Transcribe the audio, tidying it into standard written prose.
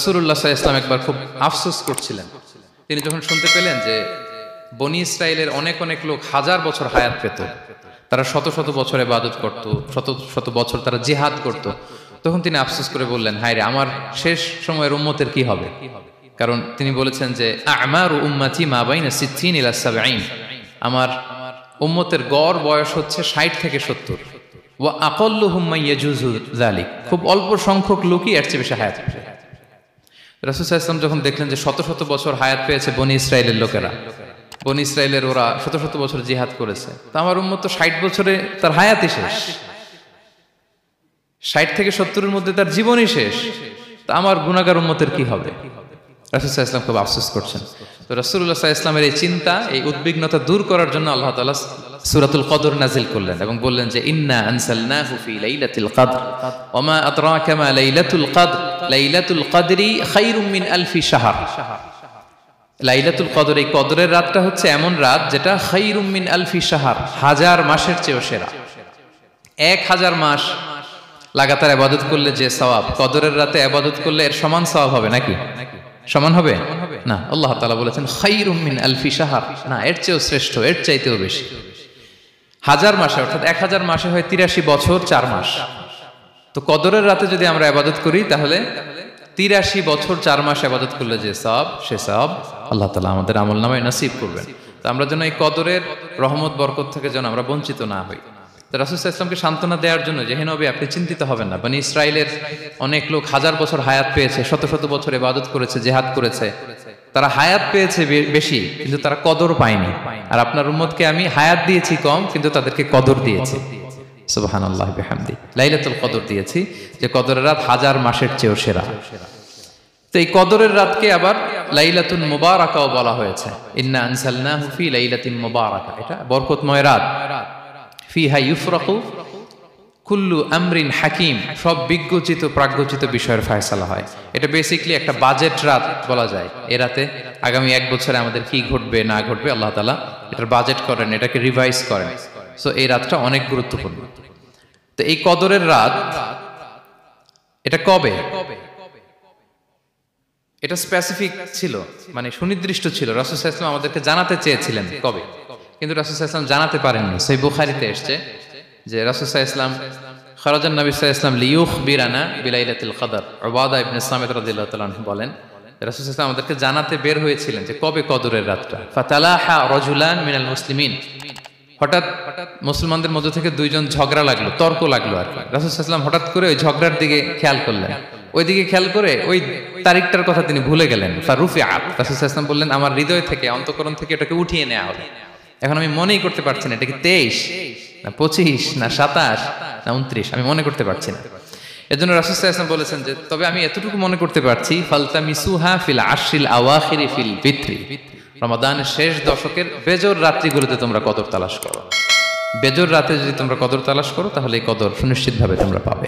রাসূলুল্লাহ সাল্লাল্লাহু আলাইহি ওয়াসাল্লাম একবার খুব আফসোস করছিলেন। তিনি যখন শুনতে পেলেন যে বনি ইসরাইলের অনেক অনেক লোক হাজার বছর হায়াত পেত, তারা শত শত বছর ইবাদত করত, শত শত বছর তারা জিহাদ করত, তখন তিনি আফসোস করে বললেন, হায় রে, আমার শেষ সময়ের উম্মতের কি হবে? কারণ তিনি বলেছেন যে আমারু উম্মতি মা বাইনা সিত্তিন ইলা সাবঈন, আমার উম্মতের গড় বয়স হচ্ছে 60 থেকে 70। ওয়া আকাল্লুহুম মান ইয়াজুজু যালিক, খুব অল্প সংখ্যক লোকই এর চেয়ে বেশি হায়াত পাবে। রাসূল সাল্লাল্লাহু আলাইহি ওয়াসাল্লাম যখন দেখলেন যে শত শত বছর হায়াত পেয়েছে বনি ইসরাইলের লোকেরা, বনি ইসরাইলের ওরা শত শত বছর জিহাদ করেছে, তো আমার উম্মত তো 60 বছরে তার হায়াতই শেষ, 60 থেকে 70-এর মধ্যে তার জীবনই শেষ, তো আমার গুনাহগার উম্মতের কি হবে? রাসূল সাল্লাল্লাহু আলাইহি ওয়াসাল্লাম খুব আফসোস করছেন। তো রাসূলুল্লাহ সাল্লাল্লাহু আলাইহি ওয়াসাল্লামের এই চিন্তা, এই উদ্বিগ্নতা দূর করার জন্য আল্লাহ তাআলা সূরাতুল কদর নাযিল করলেন এবং বললেন যে ইন্না আনসালনাহু ফি লাইলাতিল কদর ওয়া মা আদরাকা মা লাইলাতুল কদর লাইলাতুল কদরি খায়রুম মিন আলফি শাহর। লাইলাতুল কদর, এই কদরের রাতটা হচ্ছে এমন রাত যেটা খায়রুম মিন আলফি শাহর, হাজার মাসের চেয়েও সেরা। 1000 মাস লাগাতার ইবাদত করলে যে সওয়াব, কদরের রাতে ইবাদত করলে এর সমান সওয়াব হবে নাকি? সমান হবে না। আল্লাহ তাআলা বলেছেন খায়রুম মিন আলফি শাহর, না, এর চেয়েও শ্রেষ্ঠ, এর চাইতেও বেশি। 1000 মাসে, অর্থাৎ 1000 মাসে হয় 83 বছর 4 মাস। তো কদরের রাতে যদি আমরা ইবাদত করি তাহলে 83 বছর 4 মাস ইবাদত করলে যে সওয়াব, সে সওয়াব আল্লাহ তাআলা আমাদের আমলনামায় নসিব করবেন। তো আমরা যেন এই কদরের রহমত বরকত থেকে যেন আমরা বঞ্চিত না হই। তো রাসূল সাল্লাল্লাহু আলাইহি ওয়াসাল্লামকে সান্ত্বনা দেওয়ার জন্য যে, হে নবী, আপনি চিন্তিত হবেন না, বনি ইসরাইলের অনেক লোক হাজার বছর হায়াত পেয়েছে, শত শত বছর ইবাদত করেছে, জিহাদ করেছে, তারা হায়াত পেয়েছে বেশি কিন্তু তারা কদর পায়নি। আর আপনার উম্মতকে আমি হায়াত দিয়েছি কম কিন্তু তাদেরকে কদর দিয়েছি। সুবহানাল্লাহি বিহামদি, লাইলাতুল কদর দিয়েছি, যে কদরের রাত 1000 মাসের চেয়েও সেরা। তো এই কদরের রাতকে আবার লাইলাতুন মুবারাকাও বলা হয়েছে। ইন্না আনসালনাহু ফি লাইলাতিন মুবারাকা, এটা বরকতময় রাত। ফিহা ইউফরাকু কুল্লু আমরিন হাকিম, সব বিজ্ঞোচিত প্রাজ্ঞোচিত বিষয়ের ফয়সালা হয়। এটা বেসিক্যালি একটা বাজেট রাত বলা যায়। এ রাতে আগামী 1 বছরে আমাদের কি ঘটবে না ঘটবে আল্লাহ তাআলা এটার বাজেট করেন, এটাকে রিভাইজ করেন। সো এই রাতটা অনেক গুরুত্বপূর্ণ। তো এই কদরের রাত, এটা কবে? এটা স্পেসিফিক ছিল, মানে সুনির্দিষ্ট ছিল। রাসূল সাল্লাল্লাহু আলাইহি ওয়াসাল্লাম আমাদেরকে জানাতে চেয়েছিলেন কবে, কিন্তু রাসূল সাল্লাল্লাহু আলাইহি ওয়াসাল্লাম জানাতে পারেননি। সহিহ বুখারীতে এসেছে যে রাসূল সাল্লাল্লাহু আলাইহি ওয়াসাল্লাম খারাজান নবী সাল্লাল্লাহু আলাইহি ওয়াসাল্লাম লিয়ুখবিরানা বিলাইলাতিল কদর। উবাদা ইবনে সামিত রাদিয়াল্লাহু তাআলা আনহু বলেন, রাসূল সাল্লাল্লাহু আলাইহি ওয়াসাল্লাম আমাদেরকে জানাতে বের হয়েছিলেন যে কবে কদরের রাতটা। ফাতালাহা রাজুলান মিনাল মুসলিমিন, হঠাৎ মুসলমানদের মধ্য থেকে 2 জন ঝগড়া লাগলো, তর্ক লাগলো আর কি। রাসূল সাল্লাল্লাহু আলাইহি ওয়াসাল্লাম হঠাৎ করে ওই ঝগড়ার দিকে খেয়াল করলেন, ওইদিকে খেয়াল করে ওই তারিখটার কথা তিনি ভুলে গেলেন। ফারুফিআত, রাসূল সাল্লাল্লাহু আলাইহি ওয়াসাল্লাম বললেন, আমার হৃদয় থেকে, অন্তঃকরণ থেকে এটাকে উঠিয়ে নেওয়া হলো। এখন আমি মনেই করতে পারছি না এটা কি 23 না 25 না 27 না 29, আমি মনে করতে পারছি না। এজন্য রাসূল সাল্লাল্লাহু আলাইহি ওয়াসাল্লাম বলেছেন যে তবে আমি এতটুকু মনে করতে পারছি, ফালতামিসুহা ফিল আশরিল আওয়াখিরি ফিল বিত্রি, রমাদানের শেষ দশকের বেজর রাত্রিগুলোতে তোমরা কদর তালাশ করো। বেজর রাতে যদি তোমরা কদর তালাশ করো তাহলে এই কদর সুনিশ্চিতভাবে তোমরা পাবে।